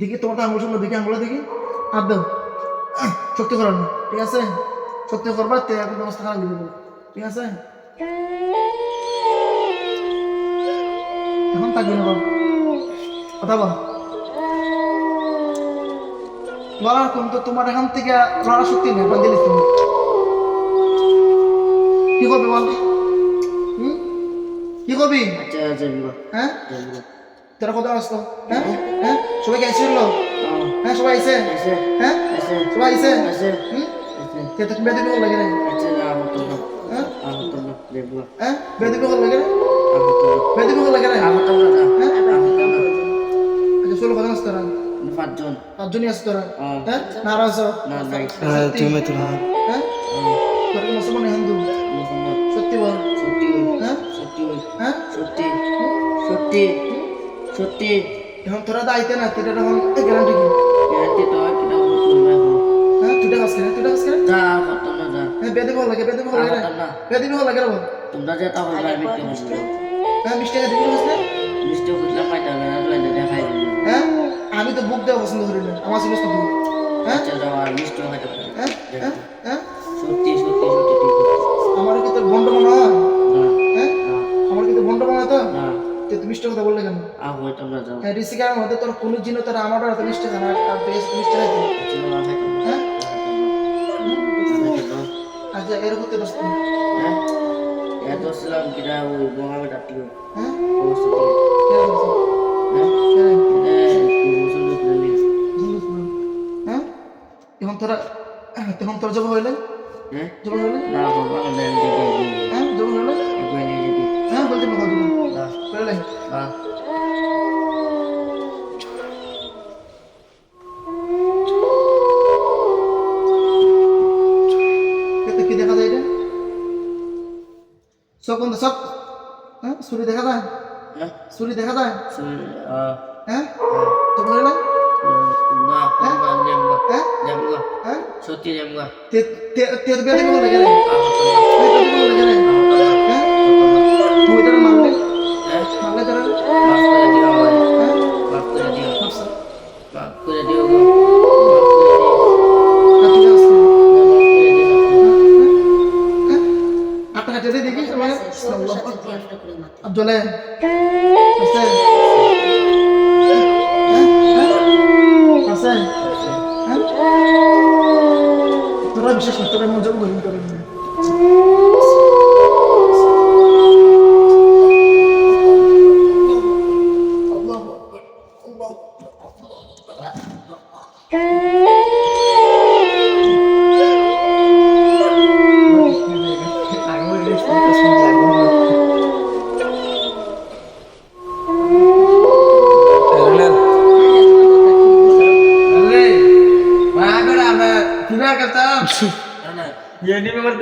দেখি তোমার আঙুল শুনলো, দেখি আঙুলে দেখি আর দাও, শক্তি করার না, ঠিক আছে? শক্তি করবা তে এখন অবস্থা খারাপ হয়ে যাবে, ঠিক আছে? এখন থাকবে না বাবু, কথা বল। লড়া কোন তো তোমার এখান থেকে লড়া শক্তি নেই, বাদ দিলিস তুমি। কি করবে বল? কি করবি? আচ্ছা আচ্ছা হ্যাঁ তোরা কত আসতো? হ্যাঁ হ্যাঁ সবাই গেছিল? হ্যাঁ সবাই আইছে? হ্যাঁ সবাই আইছে? কে তো বেদিন বল লাগে রে? হ্যাঁ হ্যাঁ বেদিন বল লাগে রে? বেদিন বল লাগে রে? হ্যাঁ আচ্ছা চলো কত আসতো? পাঁচজনই আসতো তোরা? হ্যাঁ নারাজ তুমি তো না হ্যাঁ তোর কি মুসলমান না হিন্দু? সত্যি বল। হ্যাঁ হ্যাঁ সত্যি এখন তোরা দাইতে না তুই এখন গ্যারান্টি কি? হ্যাঁ তুইটা কাজ করে তুইটা কাজ করে হ্যাঁ বেদি বল লাগে বেদি বল লাগে বেদি বল লাগে বল। তোমরা যে তা হইবা মিথ্যে বলছো হ্যাঁ 20 টাকা দিবি বুঝলে? মিষ্টি খুঁজলে পাইতে হবে না তুই দেখাই দিবি হ্যাঁ আমি তো বুক দেওয়া পছন্দ করি না, আমার জিনিস তো দিবি। হ্যাঁ আচ্ছা যাও আর মিষ্টি খাইতে পারি হ্যাঁ হ্যাঁ হ্যাঁ সত্যি সত্যি সত্যি ঠিক আমার কি তোর বন্ড মনে হয়? না হ্যাঁ আমার কি তোর বন্ড মনে হয় তো? না তুই 20 টাকা কথা বললে কেন? হই তোমরা যাও হ্যাঁ রিসিকার মধ্যে তোর কোনো জিনিস তোর আমার আর 20 টাকা না আর 20 টাকা দিবি। চিনো না খাইতে হ্যাঁ না আচ্ছা এরকম তো দোস্ত। হ্যাঁ এত ছিলাম কিনা ওই বোমাবে ডাটিও হ্যাঁ অবস্থা কে বলছে? হ্যাঁ কে? হ্যাঁ এখন তোরা তখন তোর জব হইলে হ্যাঁ জব হইলে না বাবা আমি দেখে হ্যাঁ জব হইলে একবার নিয়ে যেতে হ্যাঁ বলতে কথা দিবি না হইলে না এতে কি দেখা যায় এটা? সব কোন সব হ্যাঁ সুরি দেখা যায়? হ্যাঁ সুরি দেখা যায়? হ্যাঁ হ্যাঁ জব হইলে না নেমগা হ্যাঁ নেমগা হ্যাঁ সত্যি নেমগা তে তে তের বেদি বল লাগে রে এই বেদি বল লাগে রে হ্যাঁ তুই এটা মানলে মানলে তোরা মাফ করে দিও আমায় হ্যাঁ মাফ করে দিও আচ্ছা মাফ করে দিও গো কাটি যাস মাফ আটা হাতে দে দেখি সবাই আল্লাহু আকবার আব্দুল্লাহ আছে আছে হ্যাঁ তোরা বিশেষ করে তোরা মজা বলি করে আল্লাহু আকবার আল্লাহু Mana kita? Ana Ya ini memang